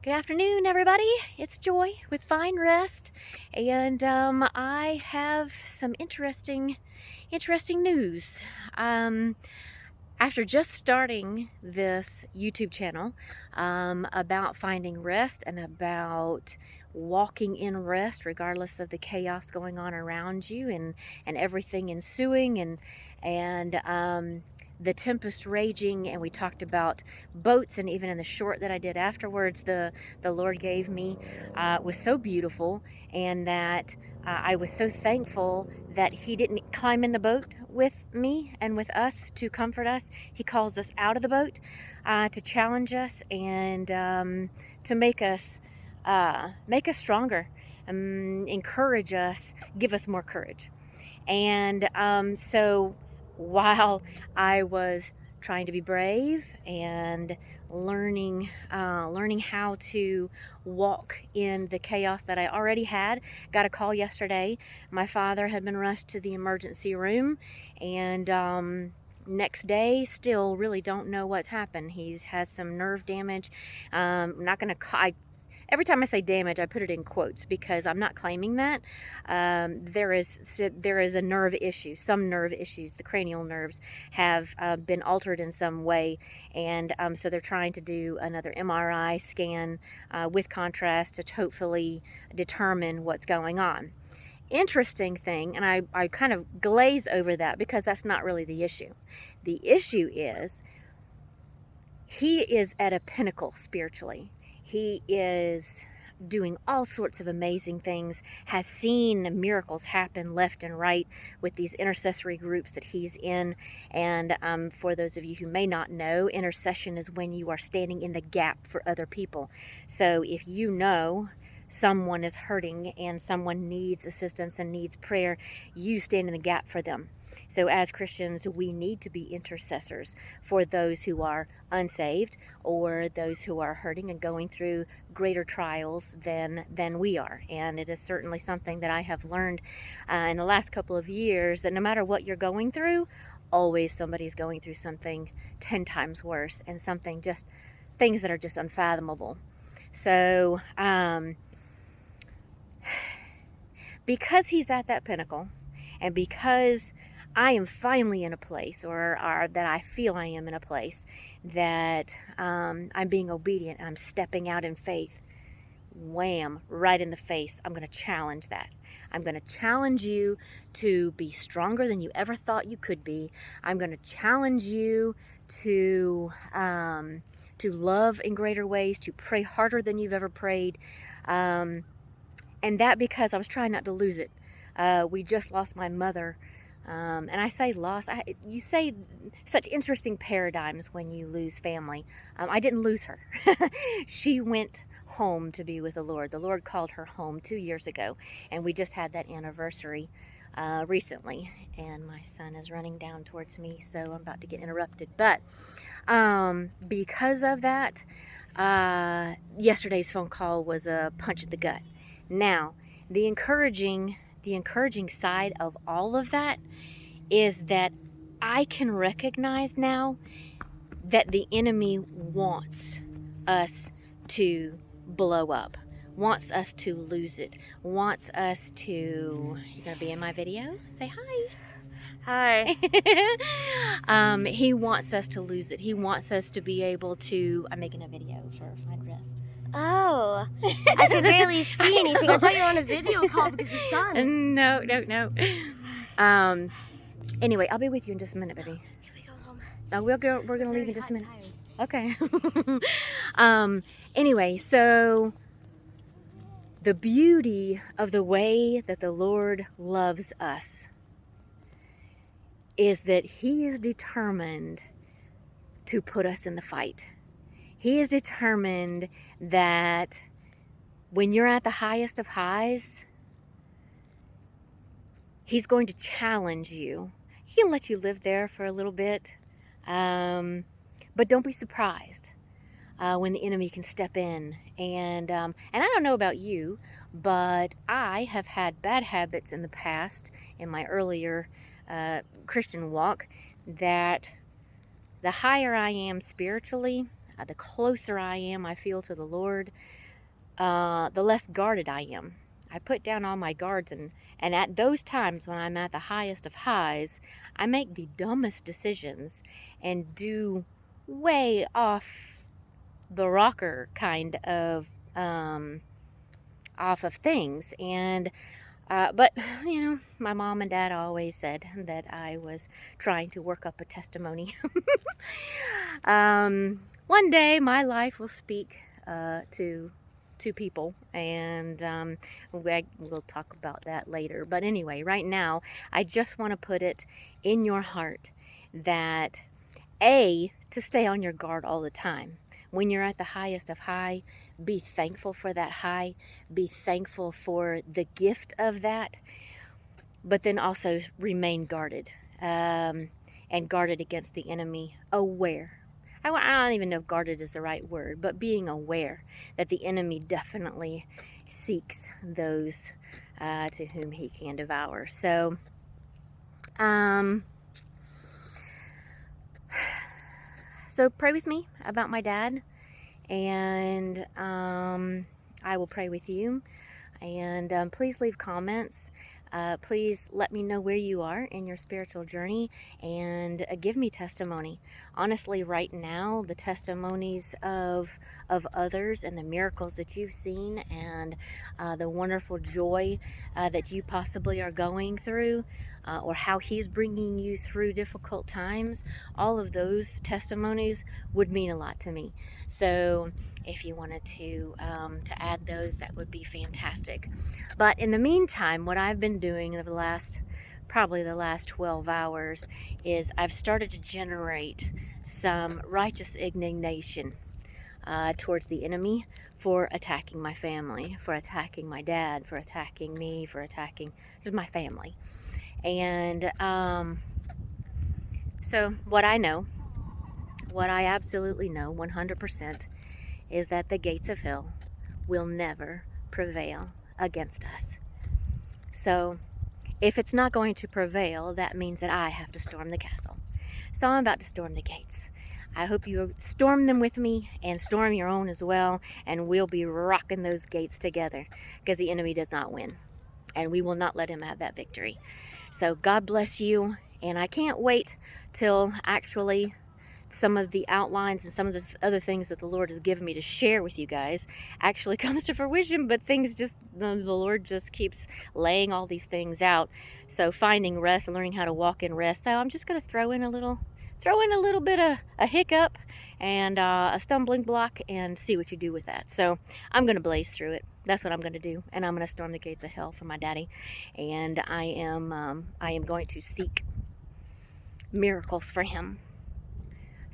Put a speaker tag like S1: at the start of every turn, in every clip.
S1: Good afternoon, everybody. It's Joy with Fine Rest, and I have some interesting news. After just starting this YouTube channel about finding rest and about walking in rest, regardless of the chaos going on around you and everything ensuing and the tempest raging, and we talked about boats, and even in the short that I did afterwards, the Lord gave me was so beautiful, and that I was so thankful that He didn't climb in the boat with me and with us to comfort us. He calls us out of the boat to challenge us and to make us stronger, encourage us, give us more courage. And so while I was trying to be brave and learning how to walk in the chaos that I already had, got a call yesterday. My father had been rushed to the emergency room, and next day still really don't know what's happened. He's has some nerve damage. Not gonna every time I say damage, I put it in quotes because I'm not claiming that. There is a nerve issue, some nerve issues. The cranial nerves have been altered in some way, and so they're trying to do another MRI scan with contrast to hopefully determine what's going on. Interesting thing, and I kind of glaze over that because that's not really the issue. The issue is he is at a pinnacle spiritually. He is doing all sorts of amazing things, has seen miracles happen left and right with these intercessory groups that he's in. And for those of you who may not know, intercession is when you are standing in the gap for other people. So if you know someone is hurting and someone needs assistance and needs prayer, you stand in the gap for them. So as Christians, we need to be intercessors for those who are unsaved or those who are hurting and going through greater trials than we are. And it is certainly something that I have learned in the last couple of years, that no matter what you're going through, always somebody's going through something 10 times worse, and things that are just unfathomable. So because he's at that pinnacle, and because I am finally in a place, or that I feel I am in a place, that I'm being obedient, and I'm stepping out in faith, wham, right in the face. I'm going to challenge that. I'm going to challenge you to be stronger than you ever thought you could be. I'm going to challenge you to love in greater ways, to pray harder than you've ever prayed. And that because I was trying not to lose it. We just lost my mother. And I say lost. You say such interesting paradigms when you lose family. I didn't lose her. She went home to be with the Lord. The Lord called her home 2 years ago, and we just had that anniversary recently. And my son is running down towards me, so I'm about to get interrupted. But because of that, yesterday's phone call was a punch at the gut. Now, the encouraging side of all of that is that I can recognize now that the enemy wants us to blow up, wants us to lose it, wants us to... You gonna be in my video? Say hi.
S2: Hi.
S1: He wants us to lose it. He wants us to be able to... I'm making a video for Fine Rest.
S2: Oh, I can barely see anything. I thought you were on a video call because of the sun.
S1: No. Anyway, I'll be with you in just a minute, baby.
S2: Can we go home?
S1: We're gonna leave in just a minute. Okay. Anyway, so the beauty of the way that the Lord loves us is that He is determined to put us in the fight. He is determined that when you're at the highest of highs, He's going to challenge you. He'll let you live there for a little bit, but don't be surprised when the enemy can step in. And I don't know about you, but I have had bad habits in the past, in my earlier Christian walk, that the higher I am spiritually, The closer I am, I feel, to the Lord, the less guarded I am. I put down all my guards, and at those times when I'm at the highest of highs, I make the dumbest decisions and do way off the rocker kind of off of things. And but my mom and dad always said that I was trying to work up a testimony. One day my life will speak to people, and we'll talk about that later. But anyway, right now I just want to put it in your heart that to stay on your guard all the time. When you're at the highest of high, be thankful for that high, be thankful for the gift of that, but then also remain guarded, and guarded against the enemy, aware. I don't even know if guarded is the right word, but being aware that the enemy definitely seeks those to whom he can devour. So, so pray with me about my dad, and I will pray with you. And please leave comments. Please let me know where you are in your spiritual journey, and give me testimony. Honestly, right now, the testimonies of others and the miracles that you've seen, and the wonderful joy that you possibly are going through, or how he's bringing you through difficult times, all of those testimonies would mean a lot to me. So if you wanted to add those, that would be fantastic. But in the meantime, what I've been doing over probably the last 12 hours is I've started to generate some righteous indignation towards the enemy for attacking my family, for attacking my dad, for attacking me, for attacking just my family. And so what I absolutely know 100%, is that the gates of hell will never prevail against us. So if it's not going to prevail, that means that I have to storm the castle. So I'm about to storm the gates. I hope you storm them with me, and storm your own as well, and we'll be rocking those gates together, because the enemy does not win, and we will not let him have that victory. So God bless you, and I can't wait till actually some of the outlines and some of the other things that the Lord has given me to share with you guys actually comes to fruition. But things just, the Lord just keeps laying all these things out. So finding rest and learning how to walk in rest. So I'm just going to throw in a little bit of a hiccup and a stumbling block, and see what you do with that. So I'm going to blaze through it. That's what I'm going to do, and I'm going to storm the gates of hell for my daddy. And I am going to seek miracles for him.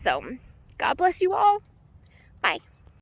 S1: So, God bless you all. Bye.